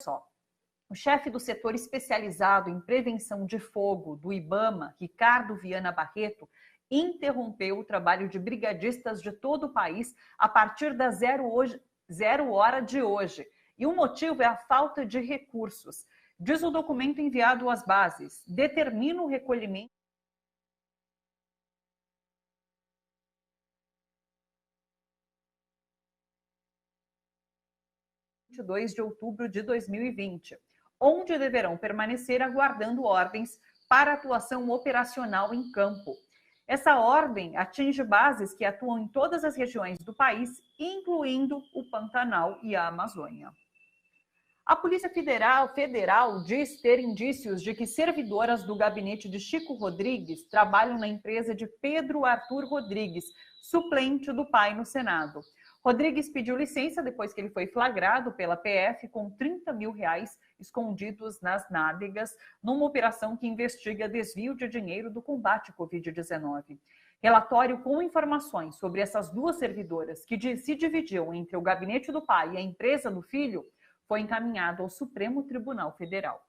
só. O chefe do setor especializado em prevenção de fogo do IBAMA, Ricardo Viana Barreto, interrompeu o trabalho de brigadistas de todo o país a partir das 0 hora de hoje. E o motivo é a falta de recursos. Diz o documento enviado às bases, determina o recolhimento de 2 de outubro de 2020, onde deverão permanecer aguardando ordens para atuação operacional em campo. Essa ordem atinge bases que atuam em todas as regiões do país, incluindo o Pantanal e a Amazônia. A Polícia Federal diz ter indícios de que servidoras do gabinete de Chico Rodrigues trabalham na empresa de Pedro Arthur Rodrigues, suplente do pai no Senado. Rodrigues pediu licença depois que ele foi flagrado pela PF com R$30 mil escondidos nas nádegas, numa operação que investiga desvio de dinheiro do combate à Covid-19. Relatório com informações sobre essas duas servidoras, que se dividiam entre o gabinete do pai e a empresa do filho, foi encaminhado ao Supremo Tribunal Federal.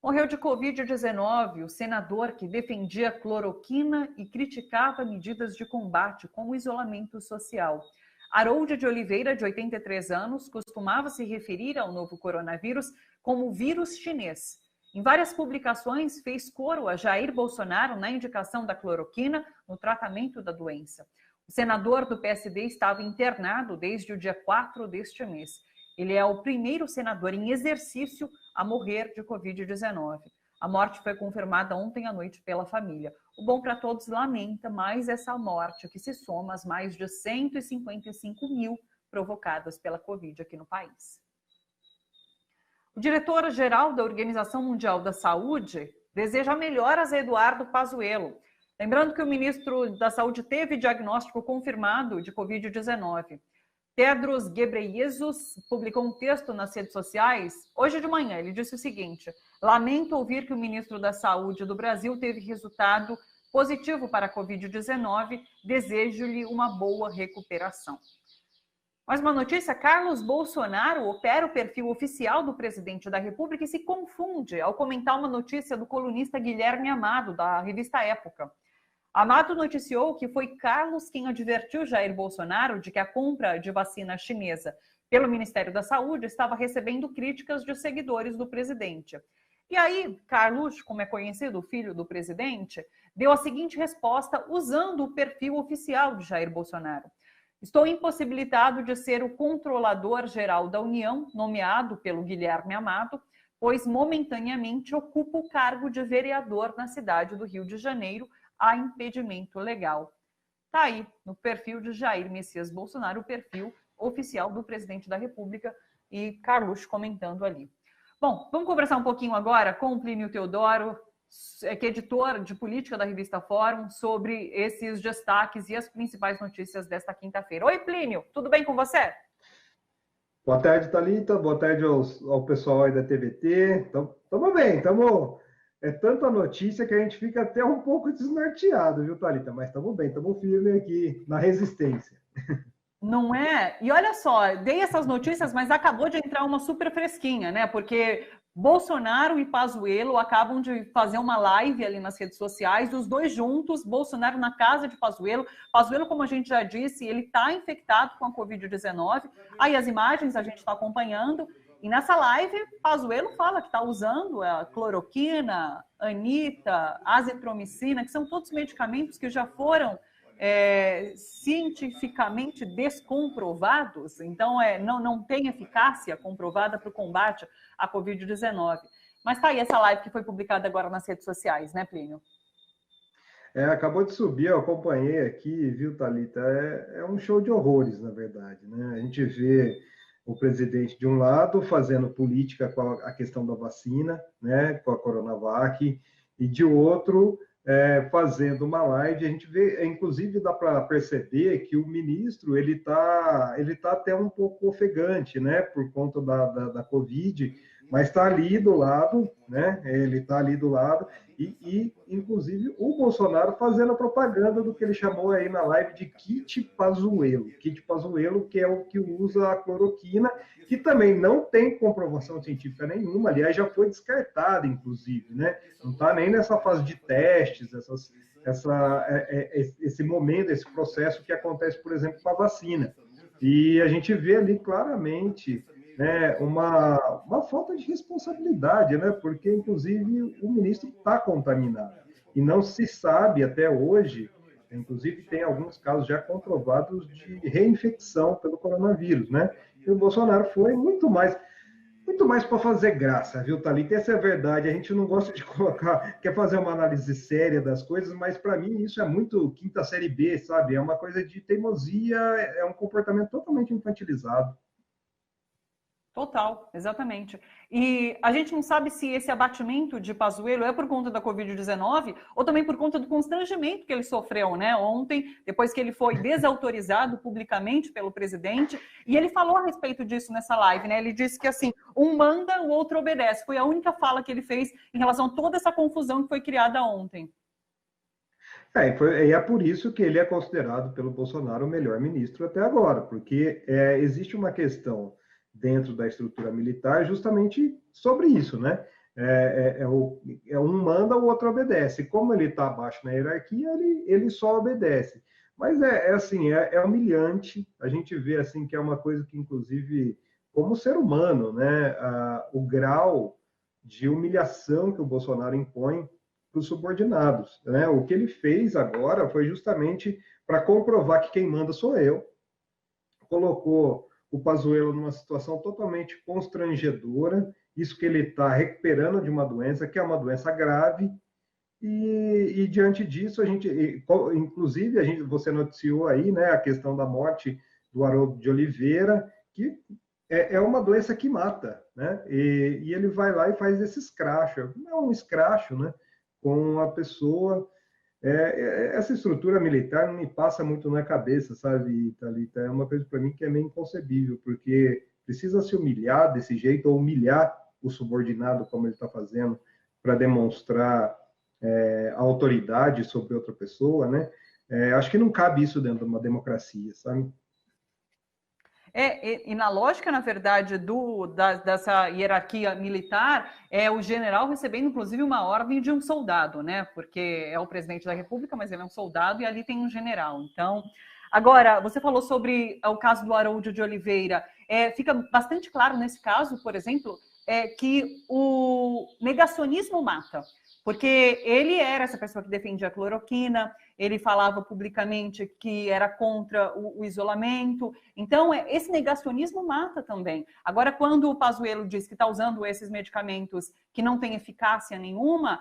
Morreu de Covid-19 o senador que defendia cloroquina e criticava medidas de combate com o isolamento social. Harold de Oliveira, de 83 anos, costumava se referir ao novo coronavírus como vírus chinês. Em várias publicações, fez coro a Jair Bolsonaro na indicação da cloroquina no tratamento da doença. O senador do PSD estava internado desde o dia 4 deste mês. Ele é o primeiro senador em exercício a morrer de Covid-19. A morte foi confirmada ontem à noite pela família. O Bom para Todos lamenta mais essa morte, que se soma às mais de 155 mil provocadas pela Covid aqui no país. O diretor-geral da Organização Mundial da Saúde deseja melhoras a Eduardo Pazuello. Lembrando que o ministro da Saúde teve diagnóstico confirmado de Covid-19. Tedros Ghebreyesus publicou um texto nas redes sociais hoje de manhã. Ele disse o seguinte: lamento ouvir que o ministro da Saúde do Brasil teve resultado positivo para a Covid-19. Desejo-lhe uma boa recuperação. Mais uma notícia: Carlos Bolsonaro opera o perfil oficial do presidente da República e se confunde ao comentar uma notícia do colunista Guilherme Amado, da revista Época. Amado noticiou que foi Carlos quem advertiu Jair Bolsonaro de que a compra de vacina chinesa pelo Ministério da Saúde estava recebendo críticas de seguidores do presidente. E aí, Carlos, como é conhecido, o filho do presidente, deu a seguinte resposta usando o perfil oficial de Jair Bolsonaro: estou impossibilitado de ser o controlador-geral da União, nomeado pelo Guilherme Amado, pois momentaneamente ocupo o cargo de vereador na cidade do Rio de Janeiro, há impedimento legal. Está aí, no perfil de Jair Messias Bolsonaro, o perfil oficial do presidente da República, e Carlos comentando ali. Bom, vamos conversar um pouquinho agora com o Plínio Teodoro, que é editor de política da revista Fórum, sobre esses destaques e as principais notícias desta quinta-feira. Oi, Plínio, tudo bem com você? Boa tarde, Thalita. Boa tarde ao pessoal aí da TVT. Estamos bem, estamos... É tanta notícia que a gente fica até um pouco desnorteado, viu, Thalita? Mas estamos bem, estamos firmes aqui na resistência. Não é? E olha só, dei essas notícias, mas acabou de entrar uma super fresquinha, né? Porque Bolsonaro e Pazuello acabam de fazer uma live ali nas redes sociais, os dois juntos, Bolsonaro na casa de Pazuello. Pazuello, como a gente já disse, ele está infectado com a Covid-19. Aí as imagens a gente está acompanhando. E nessa live, Pazuello fala que está usando a cloroquina, anita, azitromicina, que são todos medicamentos que já foram cientificamente descomprovados, então não tem eficácia comprovada para o combate à Covid-19. Mas tá aí essa live que foi publicada agora nas redes sociais, né, Plínio? Acabou de subir, eu acompanhei aqui, viu, Thalita? É um show de horrores, na verdade, né? A gente vê o presidente, de um lado, fazendo política com a questão da vacina, né, com a Coronavac, e de outro, fazendo uma live. A gente vê, inclusive, dá para perceber que o ministro ele tá até um pouco ofegante, né, por conta da Covid, mas está ali do lado, né? Ele está ali do lado, inclusive, o Bolsonaro fazendo a propaganda do que ele chamou aí na live de kit Pazuello. Kit Pazuello, que é o que usa a cloroquina, que também não tem comprovação científica nenhuma, aliás, já foi descartada, inclusive, né? Não está nem nessa fase de testes, esse momento, esse processo que acontece, por exemplo, com a vacina. E a gente vê ali claramente, né, uma falta de responsabilidade, né, porque, inclusive, o ministro está contaminado. E não se sabe até hoje, inclusive tem alguns casos já comprovados de reinfecção pelo coronavírus, né? E o Bolsonaro foi muito mais para fazer graça, viu, Thalita? Essa é a verdade. A gente não gosta de colocar, quer fazer uma análise séria das coisas, mas para mim isso é muito quinta série B, sabe? É uma coisa de teimosia, é um comportamento totalmente infantilizado. Total, exatamente. E a gente não sabe se esse abatimento de Pazuello é por conta da Covid-19 ou também por conta do constrangimento que ele sofreu, né, ontem, depois que ele foi desautorizado publicamente pelo presidente. E ele falou a respeito disso nessa live, né? Ele disse que, assim, um manda, o outro obedece. Foi a única fala que ele fez em relação a toda essa confusão que foi criada ontem. E é por isso que ele é considerado pelo Bolsonaro o melhor ministro até agora, porque existe uma questão dentro da estrutura militar justamente sobre isso, né? Um manda, o outro obedece. Como ele está abaixo na hierarquia, ele só obedece. Mas é humilhante. A gente vê assim que é uma coisa que, inclusive, como ser humano, né? O grau de humilhação que o Bolsonaro impõe para os subordinados, né? O que ele fez agora foi justamente para comprovar que quem manda sou eu. Colocou o Pazuello numa situação totalmente constrangedora, isso que ele está recuperando de uma doença, que é uma doença grave, e diante disso, inclusive, você noticiou aí, né, a questão da morte do Haroldo de Oliveira, que é uma doença que mata, né, e ele vai lá e faz esse escracho, não é um escracho, né, com a pessoa. Essa estrutura militar não me passa muito na cabeça, sabe, Thalita? É uma coisa para mim que é meio inconcebível, porque precisa se humilhar desse jeito, ou humilhar o subordinado, como ele está fazendo, para demonstrar a autoridade sobre outra pessoa, né? Acho que não cabe isso dentro de uma democracia, sabe? E na lógica, na verdade, dessa hierarquia militar, é o general recebendo, inclusive, uma ordem de um soldado, né? Porque é o presidente da República, mas ele é um soldado e ali tem um general. Então, agora, você falou sobre o caso do Haroldo de Oliveira. Fica bastante claro nesse caso, por exemplo, que o negacionismo mata. Porque ele era essa pessoa que defendia a cloroquina, ele falava publicamente que era contra o isolamento. Então, esse negacionismo mata também. Agora, quando o Pazuello diz que está usando esses medicamentos que não têm eficácia nenhuma,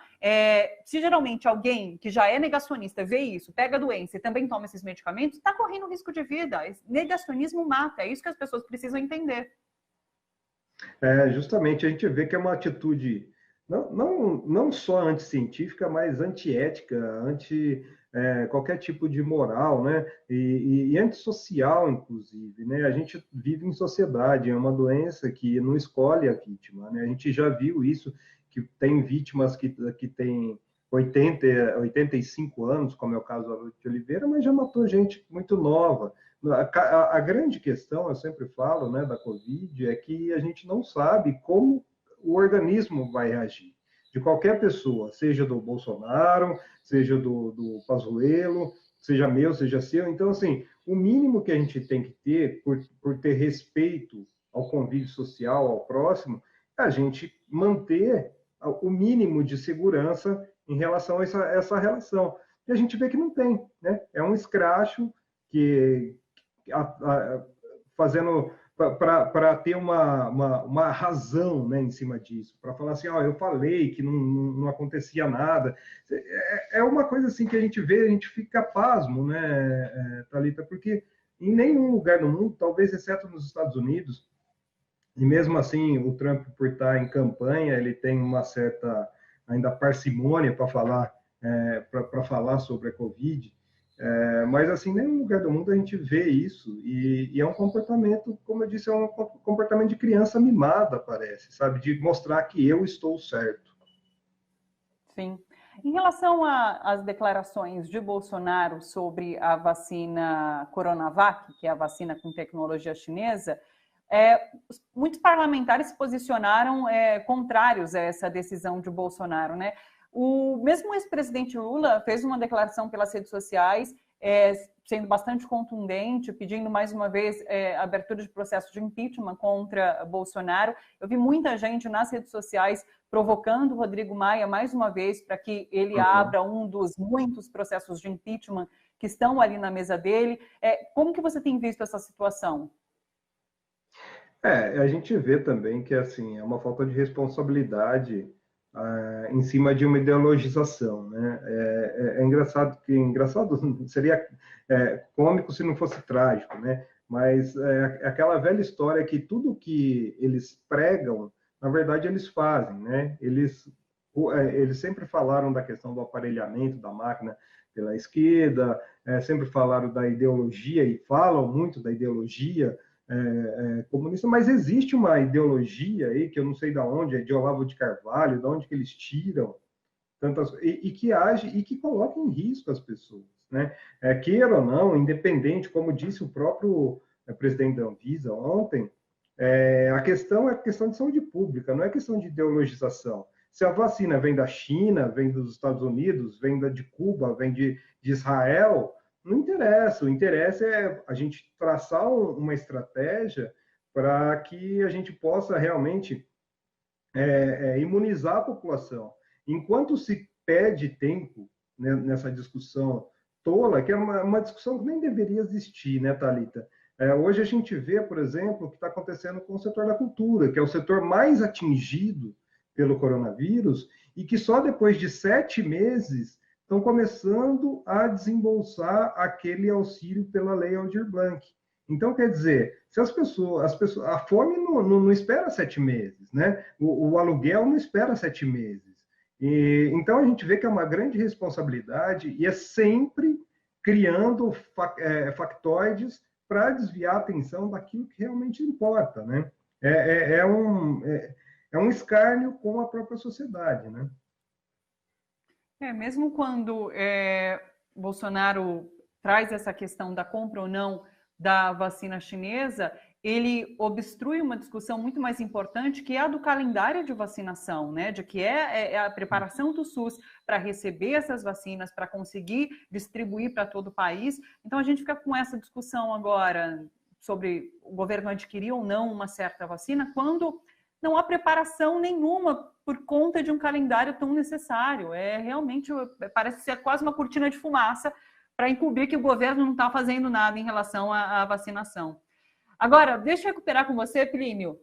se geralmente alguém que já é negacionista vê isso, pega a doença e também toma esses medicamentos, está correndo risco de vida. Esse negacionismo mata. É isso que as pessoas precisam entender. Justamente, a gente vê que é uma atitude não só anticientífica, mas antiética, qualquer tipo de moral, né? E antissocial, inclusive, né? A gente vive em sociedade, é uma doença que não escolhe a vítima, né? A gente já viu isso, que tem vítimas que têm 85 anos, como é o caso da Haroldo de Oliveira, mas já matou gente muito nova. A grande questão, eu sempre falo, né, da Covid, é que a gente não sabe como o organismo vai reagir. De qualquer pessoa, seja do Bolsonaro, seja do Pazuello, seja meu, seja seu. Então, assim, o mínimo que a gente tem que ter, por ter respeito ao convívio social, ao próximo, é a gente manter o mínimo de segurança em relação a essa relação. E a gente vê que não tem, né? É um escracho que fazendo para ter uma razão, né, em cima disso, para falar assim, eu falei que não acontecia nada. É uma coisa assim que a gente vê, a gente fica pasmo, né, Thalita, porque em nenhum lugar do mundo, talvez exceto nos Estados Unidos, e mesmo assim o Trump, por estar em campanha, ele tem uma certa ainda parcimônia para falar sobre a Covid. Mas, assim, em nenhum lugar do mundo a gente vê isso, e é um comportamento, como eu disse, é um comportamento de criança mimada, parece, sabe? De mostrar que eu estou certo. Sim. Em relação às declarações de Bolsonaro sobre a vacina Coronavac, que é a vacina com tecnologia chinesa, muitos parlamentares se posicionaram contrários a essa decisão de Bolsonaro, né? O mesmo ex-presidente Lula fez uma declaração pelas redes sociais, sendo bastante contundente, pedindo mais uma vez abertura de processo de impeachment contra Bolsonaro. Eu vi muita gente nas redes sociais provocando o Rodrigo Maia mais uma vez para que ele abra um dos muitos processos de impeachment que estão ali na mesa dele. Como que você tem visto essa situação? A gente vê também que assim, é uma falta de responsabilidade em cima de uma ideologização, né? Engraçado seria cômico se não fosse trágico, né? Mas aquela velha história que tudo que eles pregam, na verdade eles fazem, né? Eles sempre falaram da questão do aparelhamento da máquina pela esquerda, sempre falaram da ideologia e falam muito da ideologia comunista, mas existe uma ideologia aí, que eu não sei de onde, é de Olavo de Carvalho, de onde que eles tiram, e que age e que coloca em risco as pessoas. Né? Queira ou não, independente, como disse o próprio presidente da Anvisa ontem, a questão é questão de saúde pública, não é questão de ideologização. Se a vacina vem da China, vem dos Estados Unidos, vem de Cuba, vem de Israel, não interessa. O interesse é a gente traçar uma estratégia para que a gente possa realmente imunizar a população. Enquanto se perde tempo, né, nessa discussão tola, que é uma discussão que nem deveria existir, né, Thalita? Hoje a gente vê, por exemplo, o que está acontecendo com o setor da cultura, que é o setor mais atingido pelo coronavírus, e que só depois de 7 meses estão começando a desembolsar aquele auxílio pela Lei Aldir Blanc. Então, quer dizer, se as pessoas a fome não espera 7 meses, né? O aluguel não espera 7 meses. Então, a gente vê que é uma grande responsabilidade e é sempre criando factoides para desviar a atenção daquilo que realmente importa, né? É um escárnio com a própria sociedade, né? Mesmo quando Bolsonaro traz essa questão da compra ou não da vacina chinesa, ele obstrui uma discussão muito mais importante, que é a do calendário de vacinação, né? De que é a preparação do SUS para receber essas vacinas, para conseguir distribuir para todo o país. Então, a gente fica com essa discussão agora sobre o governo adquirir ou não uma certa vacina, quando não há preparação nenhuma por conta de um calendário tão necessário. Realmente, parece ser quase uma cortina de fumaça para encobrir que o governo não está fazendo nada em relação à vacinação. Agora, deixa eu recuperar com você, Plínio,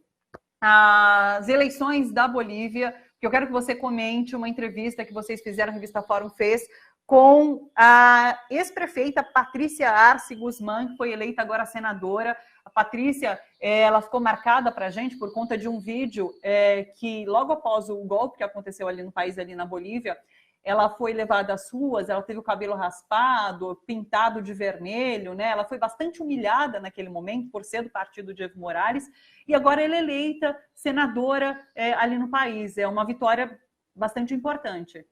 as eleições da Bolívia, que eu quero que você comente uma entrevista que vocês fizeram, a revista Fórum fez, com a ex-prefeita Patrícia Arce Guzmán, que foi eleita agora senadora. A Patrícia, ela ficou marcada para a gente por conta de um vídeo que, logo após o golpe que aconteceu ali no país, ali na Bolívia, ela foi levada às ruas, ela teve o cabelo raspado, pintado de vermelho, né? Ela foi bastante humilhada naquele momento por ser do partido de Evo Morales, e agora ela é eleita senadora ali no país. É uma vitória bastante importante.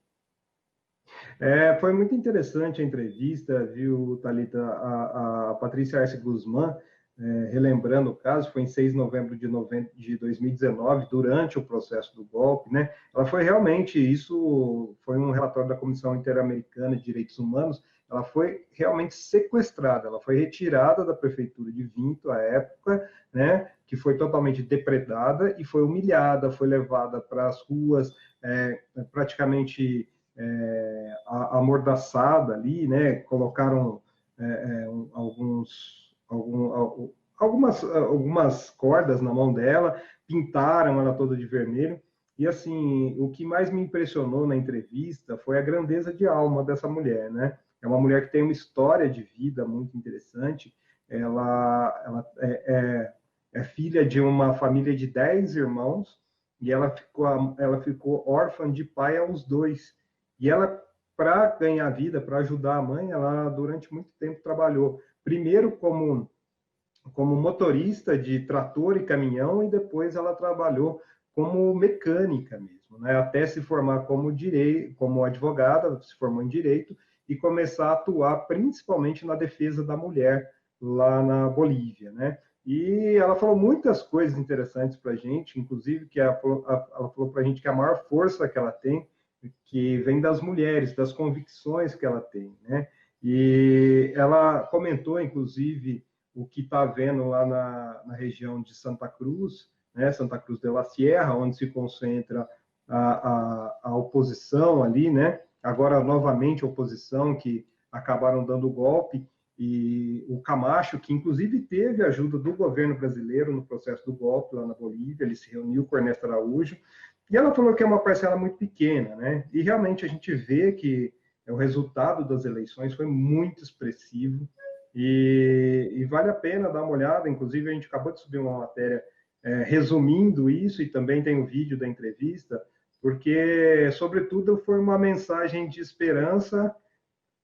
Foi muito interessante a entrevista, viu, Thalita? A Patrícia Arce Guzmán, relembrando o caso, foi em 6 de novembro de 2019, durante o processo do golpe, né? Ela foi realmente, isso foi um relatório da Comissão Interamericana de Direitos Humanos, ela foi realmente sequestrada, ela foi retirada da prefeitura de Vinto, à época, né? Que foi totalmente depredada e foi humilhada, foi levada para as ruas, praticamente amordaçada ali, né? Colocaram algumas cordas na mão dela, pintaram ela toda de vermelho. E assim, o que mais me impressionou na entrevista foi a grandeza de alma dessa mulher, né? É uma mulher que tem uma história de vida muito interessante. Ela é filha de uma família de 10 irmãos e ela ficou órfã de pai aos 2. E ela para ganhar vida, para ajudar a mãe, ela durante muito tempo trabalhou, primeiro como motorista de trator e caminhão, e depois ela trabalhou como mecânica mesmo, né? Até se formar como advogada, se formou em direito, e começar a atuar principalmente na defesa da mulher lá na Bolívia, né? E ela falou muitas coisas interessantes para a gente, inclusive que ela falou para a gente que a maior força que ela tem, que vem das mulheres, das convicções que ela tem, né? E ela comentou, inclusive, o que está havendo lá na região de Santa Cruz, né? Santa Cruz de la Sierra, onde se concentra a oposição ali, né? Agora, novamente, a oposição que acabaram dando golpe, e o Camacho, que inclusive teve ajuda do governo brasileiro no processo do golpe lá na Bolívia, ele se reuniu com Ernesto Araújo, e ela falou que é uma parcela muito pequena, né? E realmente a gente vê que o resultado das eleições foi muito expressivo, e vale a pena dar uma olhada. Inclusive, a gente acabou de subir uma matéria resumindo isso, e também tem o vídeo da entrevista, porque, sobretudo, foi uma mensagem de esperança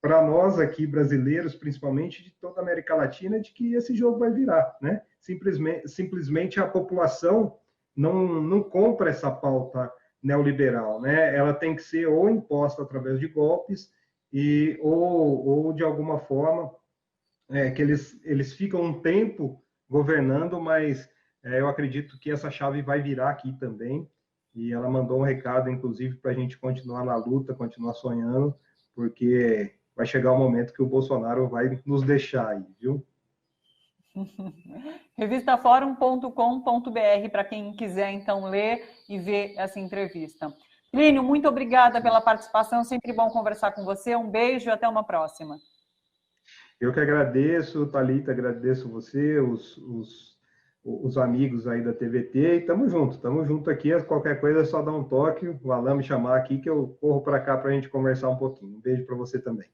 para nós aqui, brasileiros, principalmente, de toda a América Latina, de que esse jogo vai virar, né? Simplesmente a população não compra essa pauta neoliberal, né? Ela tem que ser ou imposta através de golpes, ou de alguma forma, que eles ficam um tempo governando, mas eu acredito que essa chave vai virar aqui também, e ela mandou um recado, inclusive, para a gente continuar na luta, continuar sonhando, porque vai chegar o momento que o Bolsonaro vai nos deixar aí, viu? Revistaforum.com.br para quem quiser, então, ler e ver essa entrevista. Plínio, muito obrigada pela participação, sempre bom conversar com você, um beijo e até uma próxima. Eu que agradeço, Thalita, agradeço você, os amigos aí da TVT, e estamos junto aqui, qualquer coisa é só dar um toque, o Alan me chamar aqui que eu corro para cá para a gente conversar um pouquinho. Um beijo para você também.